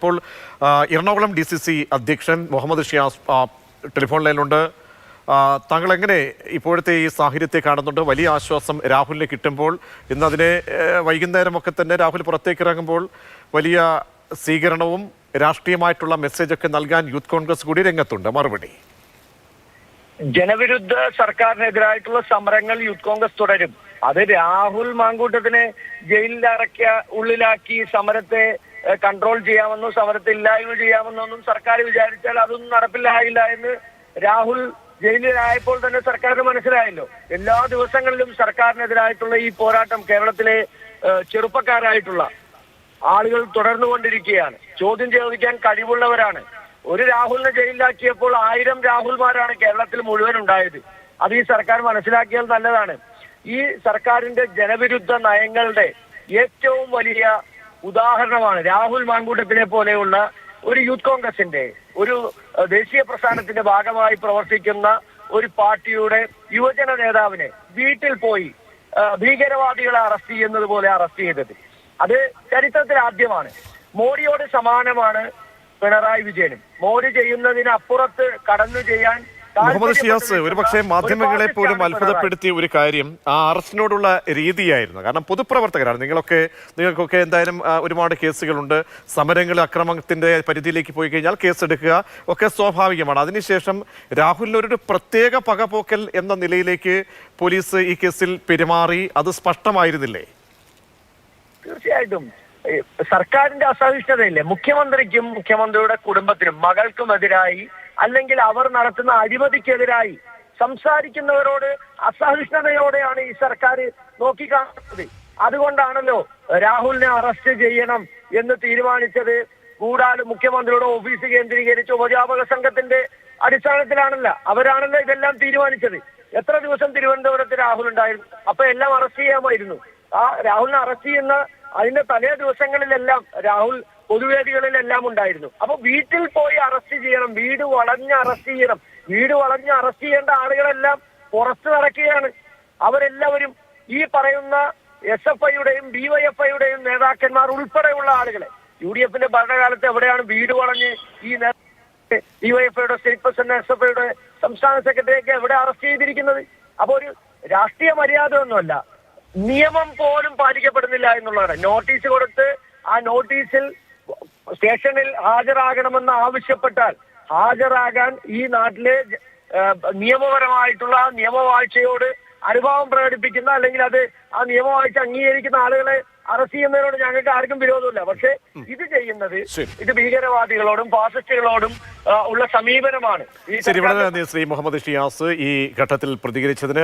ഇപ്പോൾ എറണാകുളം DCC അധ്യക്ഷൻ Muhammad Shiyas telephone ലൈനിലുണ്ട്. താങ്കൾ എങ്ങനെ ഇപ്പോഴത്തെ ഈ സാഹചര്യത്തെ കാണുന്നുണ്ട്? വലിയ ആശ്വാസം രാഹുലിന് കിട്ടുമ്പോൾ ഇന്ന് അതിനെ വൈകുന്നേരമൊക്കെ തന്നെ രാഹുൽ പുറത്തേക്ക് ഇറങ്ങുമ്പോൾ വലിയ സ്വീകരണവും രാഷ്ട്രീയമായിട്ടുള്ള മെസ്സേജൊക്കെ നൽകാൻ യൂത്ത് കോൺഗ്രസ് കൂടി രംഗത്തുണ്ട്. മറുപടി: ജനവിരുദ്ധ സർക്കാരിനെതിരായിട്ടുള്ള സമരങ്ങൾ യൂത്ത് കോൺഗ്രസ് തുടരും. അത് രാഹുൽ മാങ്കൂട്ടത്തിനെ ഉള്ളിലാക്കി സമരത്തെ കൺട്രോൾ ചെയ്യാമെന്നോ സമരത്തെ ഇല്ലായ്മ ചെയ്യാമെന്നൊന്നും സർക്കാർ വിചാരിച്ചാൽ അതൊന്നും നടപ്പിലാകില്ല എന്ന് രാഹുൽ ജയിലിലായപ്പോൾ തന്നെ സർക്കാരിന് മനസ്സിലായല്ലോ. എല്ലാ ദിവസങ്ങളിലും സർക്കാരിനെതിരായിട്ടുള്ള ഈ പോരാട്ടം കേരളത്തിലെ ചെറുപ്പക്കാരായിട്ടുള്ള ആളുകൾ തുടർന്നുകൊണ്ടിരിക്കുകയാണ്. ചോദ്യം ചോദിക്കാൻ കഴിവുള്ളവരാണ്. ഒരു രാഹുലിനെ ജയിലിലാക്കിയപ്പോൾ 1000 രാഹുൽമാരാണ് കേരളത്തിൽ മുഴുവൻ ഉണ്ടായത്. അത് ഈ സർക്കാർ മനസ്സിലാക്കിയാൽ നല്ലതാണ്. ഈ സർക്കാരിന്റെ ജനവിരുദ്ധ നയങ്ങളുടെ ഏറ്റവും വലിയ ഉദാഹരണമാണ് രാഹുൽ മാങ്കൂട്ടത്തിനെ പോലെയുള്ള ഒരു യൂത്ത് കോൺഗ്രസിന്റെ ഒരു ദേശീയ പ്രസ്ഥാനത്തിന്റെ ഭാഗമായി പ്രവർത്തിക്കുന്ന ഒരു പാർട്ടിയുടെ യുവജന നേതാവിനെ വീട്ടിൽ പോയി ഭീകരവാദികളെ അറസ്റ്റ് ചെയ്യുന്നത് പോലെ അറസ്റ്റ് ചെയ്തത്. അത് ചരിത്രത്തിൽ ആദ്യമാണ്. മോഡിയോട് സമാനമാണ് പിണറായി വിജയനും. മോഡി ചെയ്യുന്നതിന് അപ്പുറത്ത് കടന്നു ചെയ്യാൻ മുഹമ്മദ് ഷിയാസ്, ഒരുപക്ഷെ മാധ്യമങ്ങളെ പോലും അത്ഭുതപ്പെടുത്തിയ ഒരു കാര്യം ആ അറസ്റ്റിനോടുള്ള രീതിയായിരുന്നു. കാരണം പൊതുപ്രവർത്തകരാണ് നിങ്ങൾക്കൊക്കെ എന്തായാലും ഒരുപാട് കേസുകളുണ്ട്. സമരങ്ങൾ അക്രമത്തിന്റെ പരിധിയിലേക്ക് പോയി കഴിഞ്ഞാൽ കേസെടുക്കുക ഒക്കെ സ്വാഭാവികമാണ്. അതിനുശേഷം രാഹുലിന് ഒരു പ്രത്യേക പകപോക്കൽ എന്ന നിലയിലേക്ക് പോലീസ് ഈ കേസിൽ പെരുമാറി. അത് സ്പഷ്ടമായിരുന്നില്ലേ? തീർച്ചയായിട്ടും സർക്കാരിന്റെ അസഹിഷ്ണുതയില്ലേ? മുഖ്യമന്ത്രിക്കും മുഖ്യമന്ത്രിയുടെ കുടുംബത്തിനും മകൾക്കുമെതിരായി അല്ലെങ്കിൽ അവർ നടത്തുന്ന അഴിമതിക്കെതിരായി സംസാരിക്കുന്നവരോട് അസഹിഷ്ണുതയോടെയാണ് ഈ സർക്കാർ നോക്കിക്കാണുന്നത്. അതുകൊണ്ടാണല്ലോ രാഹുലിനെ അറസ്റ്റ് ചെയ്യണം എന്ന് തീരുമാനിച്ചത്. കൂടാതെ മുഖ്യമന്ത്രിയുടെ ഓഫീസ് കേന്ദ്രീകരിച്ച് ഉപജാപക സംഘത്തിന്റെ അടിസ്ഥാനത്തിലാണല്ലോ. അവരാണല്ലോ ഇതെല്ലാം തീരുമാനിച്ചത്. എത്ര ദിവസം തിരുവനന്തപുരത്ത് രാഹുൽ ഉണ്ടായിരുന്നു? അപ്പൊ എല്ലാം അറസ്റ്റ് ചെയ്യാമായിരുന്നു. ആ രാഹുലിനെ അറസ്റ്റ് ചെയ്യുന്ന അതിന്റെ തലേ ദിവസങ്ങളിലെല്ലാം രാഹുൽ പൊതുവേദികളിലെല്ലാം ഉണ്ടായിരുന്നു. അപ്പൊ വീട്ടിൽ പോയി അറസ്റ്റ് ചെയ്യണം, വീട് വളഞ്ഞ് അറസ്റ്റ് ചെയ്യണം. വീട് വളഞ്ഞ് അറസ്റ്റ് ചെയ്യേണ്ട ആളുകളെല്ലാം പുറത്ത് നടക്കുകയാണ്. അവരെല്ലാവരും ഈ പറയുന്ന SFIയുടെയും DYFIയുടെയും നേതാക്കന്മാർ ഉൾപ്പെടെയുള്ള ആളുകളെ UDFന്റെ ഭരണകാലത്ത് എവിടെയാണ് വീട് വളഞ്ഞ് ഈ DYFIയുടെ സ്റ്റേറ്റ് പ്രസിഡന്റ് SFIയുടെ സംസ്ഥാന സെക്രട്ടറിയൊക്കെ എവിടെ അറസ്റ്റ് ചെയ്തിരിക്കുന്നത്? അപ്പൊ ഒരു രാഷ്ട്രീയ മര്യാദ ഒന്നുമല്ല, നിയമം പോലും പാലിക്കപ്പെടുന്നില്ല എന്നുള്ളതാണ്. നോട്ടീസ് കൊടുത്ത് ആ നോട്ടീസിൽ സ്റ്റേഷനിൽ ഹാജരാകണമെന്ന് ആവശ്യപ്പെട്ടാൽ ഹാജരാകാൻ ഈ നാട്ടിലെ നിയമപരമായിട്ടുള്ള നിയമവാഴ്ചയോട് അനുഭാവം പ്രകടിപ്പിക്കുന്ന അല്ലെങ്കിൽ അത് ആ നിയമവാഴ്ച അംഗീകരിക്കുന്ന ആളുകളെ അറസ്റ്റ് ചെയ്യുന്നതിനോട് ഞങ്ങൾക്ക് ആർക്കും വിരോധമില്ല. പക്ഷെ ഇത് ചെയ്യുന്നത് ഇത് ഭീകരവാദികളോടും ഫാസിസ്റ്റുകളോടും ഉള്ള സമീപനമാണ്. ശ്രീ മുഹമ്മദ് ഷിയാസ് ഈ ഘട്ടത്തിൽ പ്രതികരിച്ചതിന്